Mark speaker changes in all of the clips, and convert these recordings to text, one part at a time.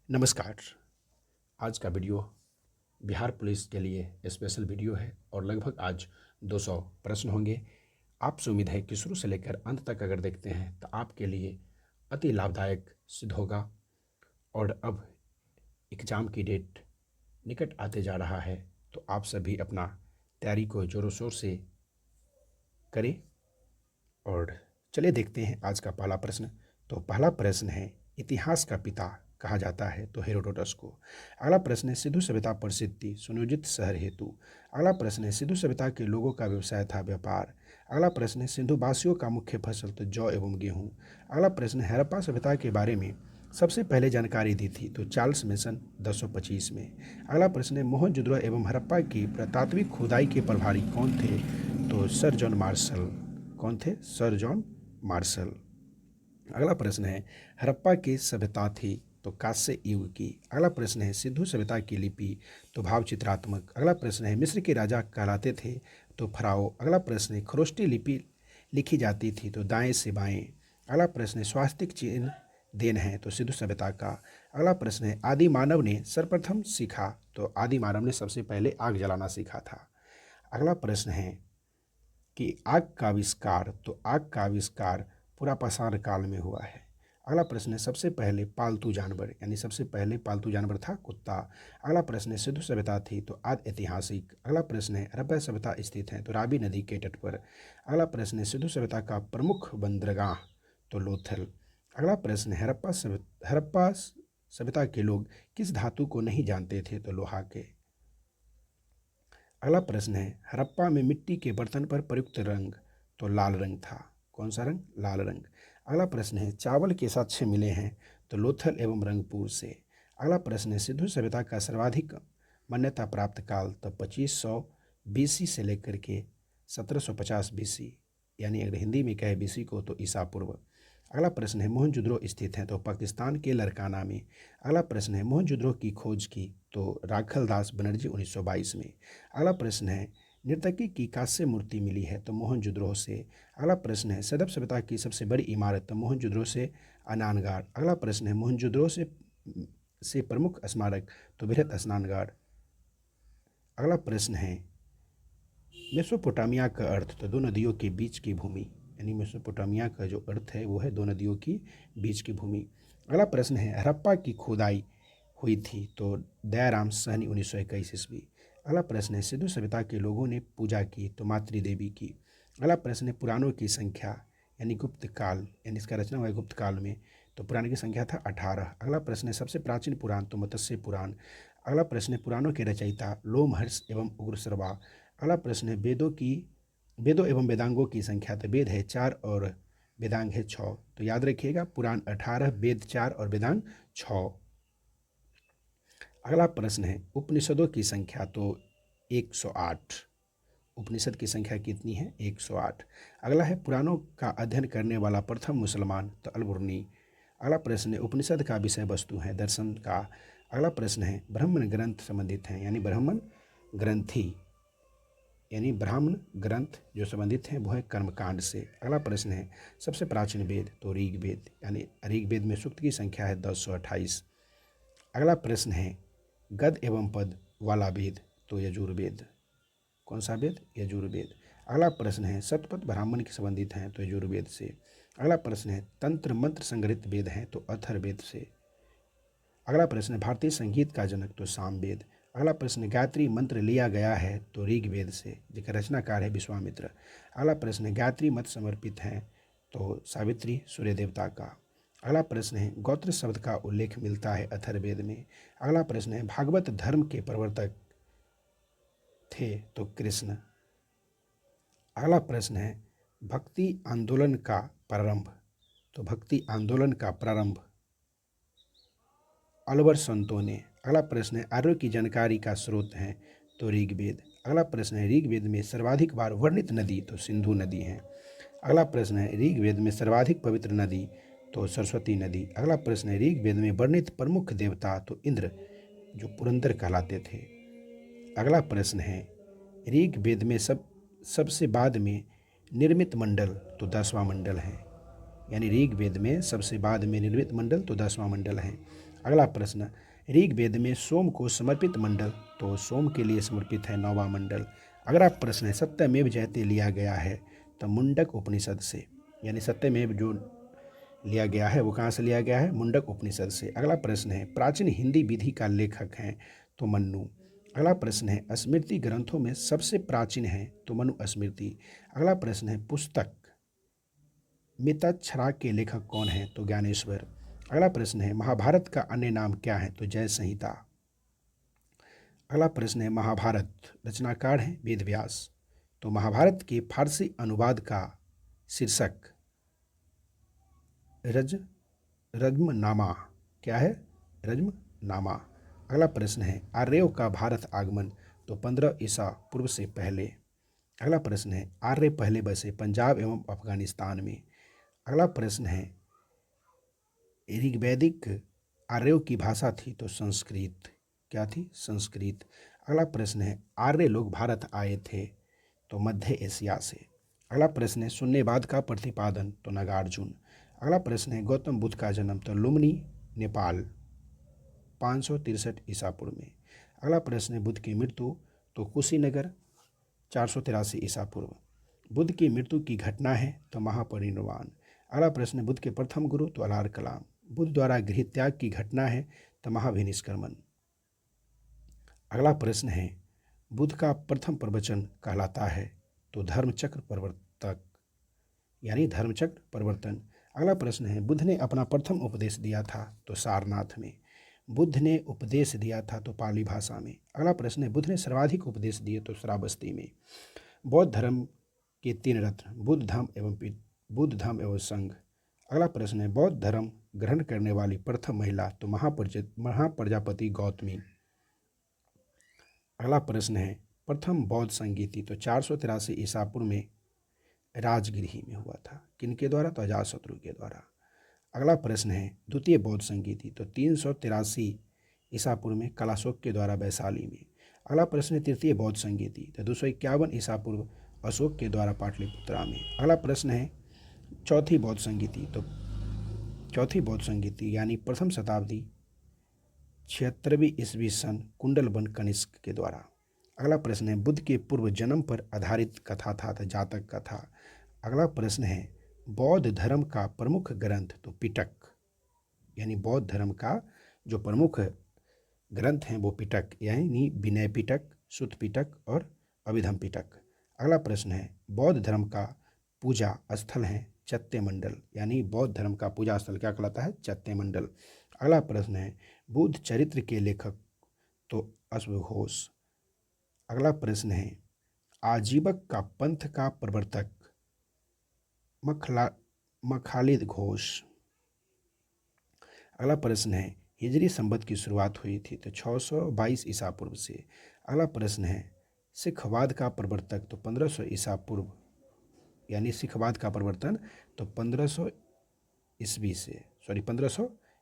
Speaker 1: नमस्कार। आज का वीडियो बिहार पुलिस के लिए स्पेशल वीडियो है और लगभग आज 200 प्रश्न होंगे। आपसे उम्मीद है कि शुरू से लेकर अंत तक अगर देखते हैं तो आपके लिए अति लाभदायक सिद्ध होगा। और अब एग्ज़ाम की डेट निकट आते जा रहा है तो आप सभी अपना तैयारी को ज़ोरों शोर से करें। और चलिए देखते हैं आज का पहला प्रश्न। तो पहला प्रश्न है, इतिहास का पिता कहा जाता है तो हेरोडोटस को। अगला प्रश्न है, सिंधु सभ्यता प्रसिद्ध थी सुनियोजित शहर हेतु। अगला प्रश्न है, सिंधु सभ्यता के लोगों का व्यवसाय था व्यापार। अगला प्रश्न है, सिंधु वासियों का मुख्य फसल तो जौ एवं गेहूं। अगला प्रश्न है, हड़प्पा सभ्यता के बारे में सबसे पहले जानकारी दी थी तो चार्ल्स मेसन 1025 में। अगला प्रश्न है, मोहनजोदड़ो एवं हड़प्पा की पुरातात्विक खुदाई के प्रभारी कौन थे तो सर जॉन मार्शल। कौन थे? Sir John Marshall. अगला प्रश्न है, हड़प्पा की सभ्यता थी तो कांस्य युग की। अगला प्रश्न है, सिंधु सभ्यता की लिपि तो भाव चित्रात्मक। अगला प्रश्न है, मिस्र के राजा कहलाते थे तो फराओ। अगला प्रश्न है, खरोष्टी लिपि लिखी जाती थी तो दाएं से बाएं। अगला प्रश्न है, स्वास्तिक चिन्ह देन है तो सिंधु सभ्यता का। अगला प्रश्न है, आदि मानव ने सर्वप्रथम सीखा तो आदि मानव ने सबसे पहले आग जलाना सीखा था। अगला प्रश्न है कि आग का आविष्कार तो आग का आविष्कार पुरापाषाण काल में हुआ है। अगला प्रश्न है, सबसे पहले पालतू जानवर यानी सबसे पहले पालतू जानवर था कुत्ता। अगला प्रश्न है, सिंधु सभ्यता थी तो आदि ऐतिहासिक। अगला प्रश्न है, हड़प्पा सभ्यता स्थित है तो रावी नदी के तट पर। अगला प्रश्न है, सिंधु सभ्यता का प्रमुख बंदरगाह तो लोथल। अगला प्रश्न है, हड़प्पा सभ्यता के लोग किस धातु को नहीं जानते थे तो लोहा के। अगला प्रश्न है, हड़प्पा में मिट्टी के बर्तन पर प्रयुक्त रंग तो लाल रंग था। कौन सा रंग? लाल रंग। अगला प्रश्न है, चावल के साक्ष्य मिले हैं तो लोथल एवं रंगपुर से। अगला प्रश्न है, सिंधु सभ्यता का सर्वाधिक मान्यता प्राप्त काल तो 2500 BC से लेकर के 1750 BC, यानी अगर हिंदी में कहे BC को तो ईसा पूर्व। अगला प्रश्न है, मोहनजोदड़ो स्थित है तो पाकिस्तान के लरकाना में। अगला प्रश्न है, मोहनजोदड़ो की खोज की तो राखल दास बनर्जी 1922 में। अगला प्रश्न है, नर्तकी की कांस्य मूर्ति मिली है तो मोहनजोदड़ो से। अगला प्रश्न है, सदप सभ्यता की सबसे बड़ी इमारत तो मोहनजोदड़ो से अनानगार। अगला प्रश्न है, मोहनजोदड़ो से प्रमुख स्मारक तो बृहत स्नानगार। अगला प्रश्न है, मेसोपोटामिया का अर्थ तो दो नदियों के बीच की भूमि, यानी मेसोपोटामिया का जो अर्थ है वो है दो नदियों की बीच की भूमि। अगला प्रश्न है, हड़प्पा की खुदाई हुई थी तो दयाराम सहनी 1921 ईस्वी। अगला प्रश्न है, सिंधु सभ्यता के लोगों ने पूजा की तो मातृदेवी की। अगला प्रश्न है, पुराणों की संख्या यानी गुप्त काल, यानी इसका रचना हुआ है गुप्त काल में तो पुराण की संख्या था 18। अगला प्रश्न है, सबसे प्राचीन पुराण तो मत्स्य पुराण। अगला प्रश्न है, पुराणों के रचयिता लोमहर्ष एवं उग्रश्रवा। अगला प्रश्न है, वेदों एवं वेदांगों की संख्या तो वेद है 4 और वेदांग है 6। तो याद रखिएगा, पुराण 18, वेद 4 और वेदांग 6। अगला प्रश्न है, उपनिषदों की संख्या तो 108। उपनिषद की संख्या कितनी है? 108। अगला है, पुराणों का अध्ययन करने वाला प्रथम मुसलमान तो अलबुर्नी। अगला प्रश्न है, उपनिषद का विषय वस्तु है दर्शन का। अगला प्रश्न है, ब्राह्मण ग्रंथ संबंधित हैं यानी ब्राह्मण ग्रंथी, यानी ब्राह्मण ग्रंथ जो संबंधित हैं वो है कर्मकांड से। अगला प्रश्न है, सबसे प्राचीन वेद तो ऋग्वेद, यानी ऋग्वेद में सूक्त की संख्या है 1028। अगला प्रश्न है, गद एवं पद वाला वेद तो यजुर्वेद। कौन सा वेद? यजुर्वेद। अगला प्रश्न है, शतपथ ब्राह्मण के संबंधित हैं तो यजुर्वेद से। अगला प्रश्न है, तंत्र मंत्र संग्रहित वेद हैं तो अथर्ववेद से। अगला प्रश्न है, भारतीय संगीत का जनक तो सामवेद। अगला प्रश्न, गायत्री मंत्र लिया गया है तो ऋग्वेद से, जिसका रचनाकार है विश्वामित्र। अगला प्रश्न, गायत्री मत समर्पित हैं तो सावित्री सूर्य देवता का। अगला प्रश्न है, गोत्र शब्द का उल्लेख मिलता है अथर्ववेद में। अगला प्रश्न है, भागवत धर्म के प्रवर्तक थे तो कृष्ण। अगला प्रश्न है, भक्ति आंदोलन का प्रारंभ तो भक्ति आंदोलन का प्रारंभ अलवर संतों ने। अगला प्रश्न है, आर्यों की जानकारी का स्रोत है तो ऋग्वेद। अगला प्रश्न है, ऋग्वेद में सर्वाधिक बार वर्णित नदी तो सिंधु नदी है। अगला प्रश्न है, ऋग्वेद में सर्वाधिक पवित्र नदी तो सरस्वती नदी। अगला प्रश्न है, ऋग्वेद में वर्णित प्रमुख देवता तो इंद्र जो पुरंदर कहलाते थे। अगला प्रश्न है, ऋग्वेद में सबसे बाद में निर्मित मंडल तो 10वां मंडल है, यानी ऋग्वेद में सबसे बाद में निर्मित मंडल तो 10वां मंडल है। अगला प्रश्न, ऋग्वेद में सोम को समर्पित मंडल, तो सोम के लिए समर्पित है 9वां मंडल। अगला प्रश्न है, सत्यमेव जयते लिया गया है, तो मुंडक उपनिषद से, यानी सत्यमेव जो लिया गया है वो कहाँ से लिया गया है? मुंडक उपनिषद से। अगला प्रश्न है, प्राचीन हिंदी विधि का लेखक है, तो मन्नु। अगला प्रश्न है, स्मृति ग्रंथों में सबसे प्राचीन है, तो मनु स्मृति। अगला प्रश्न है, पुस्तक मितच्छरा के लेखक कौन है? तो ज्ञानेश्वर। अगला प्रश्न है, महाभारत का अन्य नाम क्या है? तो जय संहिता। अगला प्रश्न है, महाभारत रचनाकार है वेद व्यास, तो महाभारत के फारसी अनुवाद का शीर्षक रज्मनामा क्या है? रज्मनामा। अगला प्रश्न है, आर्यों का भारत आगमन, तो 15 ईसा पूर्व से पहले। अगला प्रश्न है, आर्य पहले बसे पंजाब एवं अफगानिस्तान में। अगला प्रश्न है, ऋग्वैदिक आर्यों की भाषा थी, तो संस्कृत। क्या थी? संस्कृत। अगला प्रश्न है, आर्य लोग भारत आए थे, तो मध्य एशिया से। अगला प्रश्न है, शून्यवाद का प्रतिपादन, तो नागार्जुन। अगला प्रश्न है, गौतम बुद्ध का जन्म, तो लुम्बिनी नेपाल 563 ईसा पूर्व में। अगला प्रश्न है, बुद्ध की मृत्यु, तो कुशीनगर 483 ईसा पूर्व। बुद्ध की मृत्यु की घटना है, तो महापरिनिर्वाण। अगला प्रश्न है, बुद्ध के प्रथम गुरु, तो अलार कलाम। बुद्ध द्वारा गृह त्याग की घटना है, तो महाभिनिष्क्रमण। अगला प्रश्न है, बुद्ध का प्रथम प्रवचन कहलाता है, तो धर्मचक्र प्रवर्तक, यानी धर्मचक्र प्रवर्तन। अगला प्रश्न है, बुद्ध ने अपना प्रथम उपदेश दिया था, तो सारनाथ में। बुद्ध ने उपदेश दिया था, तो पाली भाषा में। अगला प्रश्न है, बुद्ध ने सर्वाधिक उपदेश दिए, तो श्रावस्ती में। बौद्ध धर्म के 3 रत्न, बुद्ध धम्म एवं संघ। अगला प्रश्न है, बौद्ध धर्म ग्रहण करने वाली प्रथम महिला, तो महाप्रजापति गौतमी। अगला प्रश्न है, प्रथम बौद्ध संगीति, तो 483 ईसा पूर्व में राजगृह में हुआ था। किनके द्वारा? तो अजातशत्रु के द्वारा। अगला प्रश्न है, द्वितीय बौद्ध संगीति, तो 383 ईसा पूर्व में कलाशोक के द्वारा वैशाली में। अगला प्रश्न है, तृतीय बौद्ध संगीति, तो 251 ईसा पूर्व अशोक के द्वारा पाटलिपुत्रा में। अगला प्रश्न है, चौथी बौद्ध संगीति, तो चौथी बौद्ध संगीति यानी प्रथम शताब्दी 76वीं ईस्वी सन कुंडलवन कनिष्क के द्वारा। अगला प्रश्न है, बुद्ध के पूर्व जन्म पर आधारित कथा था, तो जातक कथा। अगला प्रश्न है, बौद्ध धर्म का प्रमुख ग्रंथ, तो पिटक, यानी बौद्ध धर्म का जो प्रमुख ग्रंथ हैं वो पिटक, यानी विनय पिटक, सुत्त पिटक और अभिधम पिटक। अगला प्रश्न है, बौद्ध धर्म का पूजा स्थल है चैत्य मंडल, यानी बौद्ध धर्म का पूजा स्थल क्या कहलाता है? चैत्य मंडल। अगला प्रश्न है, बुद्ध चरित्र के लेखक, तो अश्वघोष। अगला प्रश्न है, आजीवक का पंथ का प्रवर्तक, मखालिद घोष। अगला प्रश्न है, हिजरी संवत की शुरुआत हुई थी, तो 622 ईसा पूर्व से। अगला प्रश्न है, सिखवाद का प्रवर्तक, तो 1500 ईसा पूर्व, यानी सिखवाद का प्रवर्तन तो 1500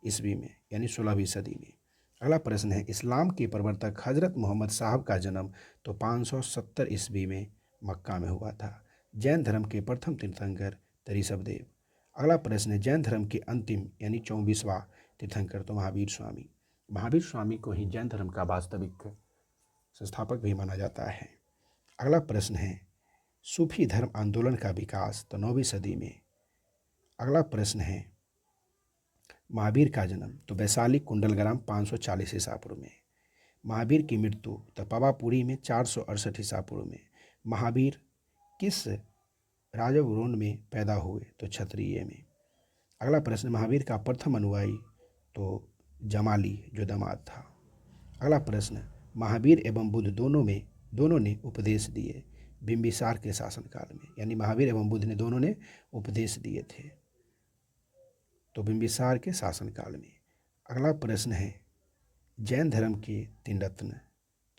Speaker 1: ईस्वी में, यानी 16वीं सदी में। अगला प्रश्न है, इस्लाम के प्रवर्तक हजरत मोहम्मद साहब का जन्म, तो 570 ईस्वी में मक्का में हुआ था। जैन धर्म के प्रथम तीर्थंकर, तो ऋषभदेव। अगला प्रश्न है, जैन धर्म के अंतिम यानी 24वां तीर्थंकर, तो महावीर स्वामी। महावीर स्वामी को ही जैन धर्म का वास्तविक संस्थापक भी माना जाता है। अगला प्रश्न है, सूफी धर्म आंदोलन का विकास, तो 9वीं सदी में। अगला प्रश्न है, महावीर का जन्म, तो वैशाली कुंडलग्राम 540 ईसा पूर्व में। महावीर की मृत्यु, तो पावापुरी में 468 ईसा पूर्व में। महावीर किस राजवरोन में पैदा हुए, तो क्षत्रिय में। अगला प्रश्न, महावीर का प्रथम अनुयायी, तो जमाली जो दामाद था। अगला प्रश्न, महावीर एवं बुद्ध दोनों ने उपदेश दिए बिंबिसार के शासनकाल में, यानी महावीर एवं बुद्ध ने दोनों ने उपदेश दिए थे, तो बिंबिसार के शासनकाल में। अगला प्रश्न है, जैन धर्म के 3 रत्न,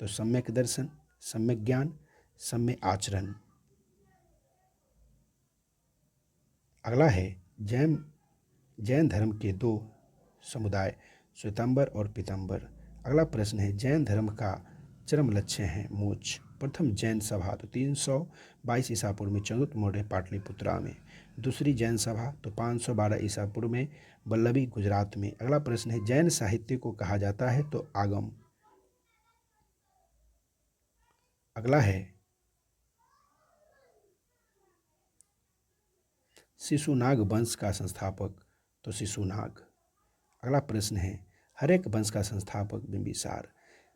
Speaker 1: तो सम्यक दर्शन, सम्यक ज्ञान, सम्यक आचरण। अगला है, जैन धर्म के 2 समुदाय, श्वेतांबर और पीतांबर। अगला प्रश्न है, जैन धर्म का चरम लक्ष्य है मोक्ष, प्रथम जैन सभा तो 322 ईसा पूर्व में चंद्रगुप्त मौर्य पाटलिपुत्रा में। दूसरी जैन सभा तो 512 ईसा पूर्व में वल्लभी गुजरात में। अगला प्रश्न है जैन साहित्य को कहा जाता है तो आगम। अगला है शिशुनाग वंश का संस्थापक तो शिशुनाग। अगला प्रश्न है हर्यक वंश का संस्थापक बिंबिसार।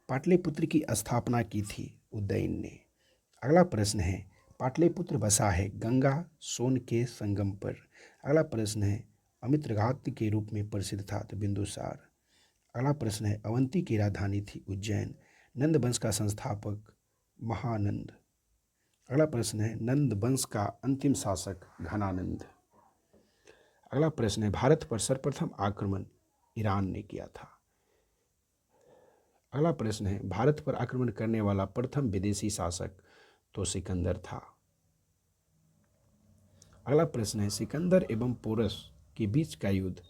Speaker 1: पाटलिपुत्र की स्थापना की थी उदयन ने। अगला प्रश्न है पाटलिपुत्र बसा है गंगा सोन के संगम पर। अगला प्रश्न है अमित्रघात के रूप में प्रसिद्ध था तो बिंदुसार। अगला प्रश्न है अवंती की राजधानी थी उज्जैन। नंद वंश का संस्थापक महानंद। अगला प्रश्न है नंद वंश का अंतिम शासक घनानंद। अगला प्रश्न है भारत पर सर्वप्रथम आक्रमण ईरान ने किया था। अगला प्रश्न है भारत पर आक्रमण करने वाला प्रथम विदेशी शासक तो सिकंदर था। अगला प्रश्न है सिकंदर एवं पोरस के बीच का युद्ध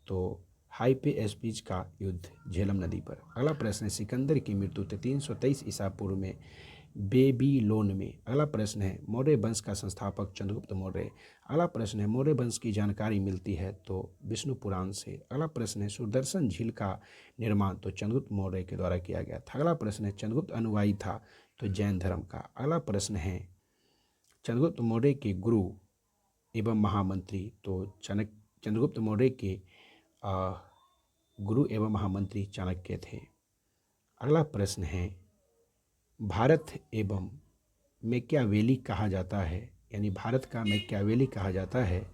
Speaker 1: तो हाइपेस्पिस का युद्ध झेलम नदी पर। अगला प्रश्न है सिकंदर की मृत्यु 323 ईसा पूर्व में बेबीलोन में। अगला प्रश्न है मौर्य वंश का संस्थापक चंद्रगुप्त मौर्य। अगला प्रश्न है मौर्य वंश की जानकारी मिलती है तो विष्णु पुराण से। अगला प्रश्न है सुदर्शन झील का निर्माण तो चंद्रगुप्त मौर्य के द्वारा किया गया था। अगला प्रश्न है चंद्रगुप्त अनुयायी था तो जैन धर्म का। अगला प्रश्न है चंद्रगुप्त मौर्य के गुरु एवं महामंत्री तो चंद्रगुप्त मौर्य के गुरु एवं महामंत्री चाणक्य थे। अगला प्रश्न है भारत एवं मैकियावेली कहा जाता है यानी भारत का मैकियावेली कहा जाता है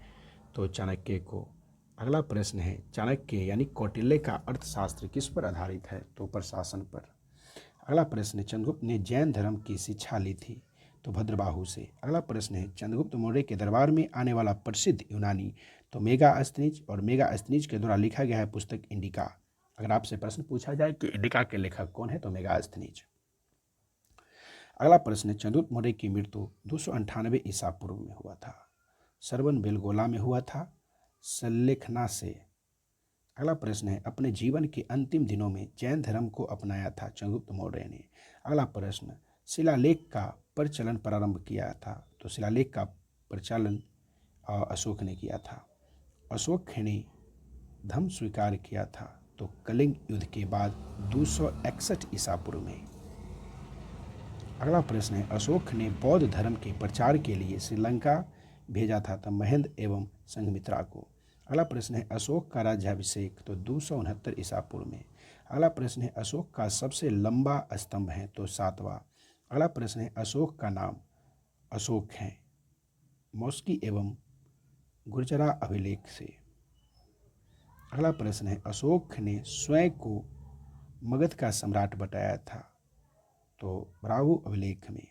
Speaker 1: तो चाणक्य को। अगला प्रश्न है चाणक्य यानी कौटिल्य का अर्थशास्त्र किस पर आधारित है तो प्रशासन पर। अगला प्रश्न है चंद्रगुप्त ने जैन धर्म की शिक्षा ली थी तो भद्रबाहु से। अगला प्रश्न है चंद्रगुप्त मौर्य के दरबार में आने वाला प्रसिद्ध यूनानी तो मेगास्थनीज और मेगास्थनीज के द्वारा लिखा गया है पुस्तक इंडिका। अगर आपसे प्रश्न पूछा जाए कि इंडिका के लेखक कौन है तो मेगास्थनीज। अगला प्रश्न है चंद्रगुप्त मौर्य की मृत्यु 298 ईसा पूर्व में हुआ था। सरवन बेलगोला में हुआ था सल्लेखना से। अगला प्रश्न है अपने जीवन के अंतिम दिनों में जैन धर्म को अपनाया था चंद्रगुप्त मौर्य ने। अगला प्रश्न शिलालेख का प्रचलन प्रारंभ किया था तो शिलालेख का प्रचलन अशोक ने किया था। अशोक ने धर्म स्वीकार किया था तो कलिंग युद्ध के बाद 261 ईसा पूर्व में। अगला प्रश्न है अशोक ने बौद्ध धर्म के प्रचार के लिए श्रीलंका भेजा था तब महेंद्र एवं संघमित्रा को। अगला प्रश्न है अशोक का राज्याभिषेक तो 269 ईसा पूर्व में। अगला प्रश्न है अशोक का सबसे लंबा स्तंभ है तो 7वां। अगला प्रश्न है अशोक का नाम अशोक है मौस्की एवं गुर्जरा अभिलेख से। अगला प्रश्न है अशोक ने स्वयं को मगध का सम्राट बताया था तो ब्राहु अभिलेख में।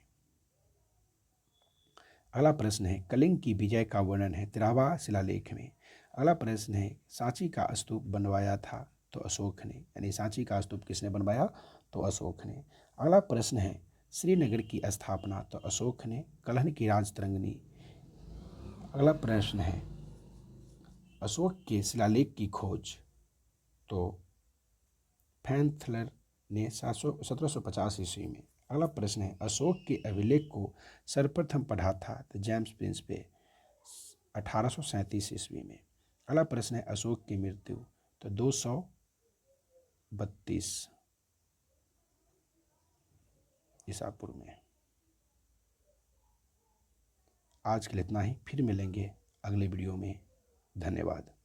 Speaker 1: अगला प्रश्न है कलिंग की विजय का वर्णन है 13वां शिलालेख में। अगला प्रश्न है सांची का स्तूप बनवाया था तो अशोक ने यानी सांची का स्तूप किसने बनवाया तो अशोक ने। अगला प्रश्न है श्रीनगर की स्थापना तो अशोक ने। कलहन की राजतरंगिणी। अगला प्रश्न है अशोक के शिलालेख की खोज तो फैंथलर ने 1750 ईस्वी में। अगला प्रश्न है अशोक के अभिलेख को सर्वप्रथम पढ़ा था तो जेम्स प्रिंस पे 1837 ईस्वी में। अगला प्रश्न है अशोक की मृत्यु तो 232 ईसा पूर्व में। आज के लिए इतना ही, फिर मिलेंगे अगले वीडियो में। धन्यवाद।